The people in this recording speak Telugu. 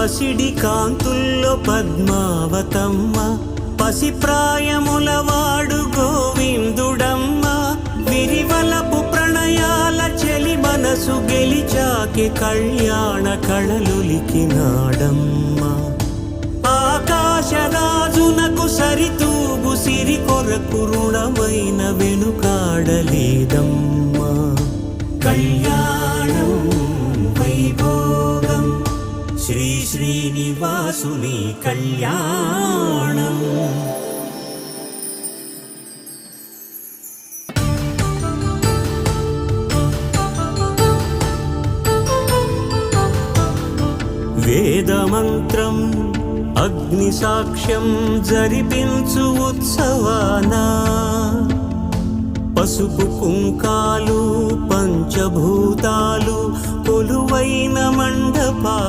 పసిడి కాంతుల్లో పద్మావతమ్మ, పసిప్రాయముల వాడు గోవిందుడమ్మ. విరివలపు ప్రణయాల చెలి మనసు గెలిచాకే కళ్యాణ కళలులికినాడమ్మ. ఆకాశరాజునకు సరితూగు సిరి కొరకు రుణమైన వెనుకాడలేదమ్మా. కళ్యాణం వైభోగం శ్రీ శ్రీనివాసుని కళ్యాణం. వేదమంత్రం అగ్ని సాక్ష్యం జరిపించు ఉత్సవాన, పసుపు కుంకాలు పంచభూతాలు కొలువైన మండపా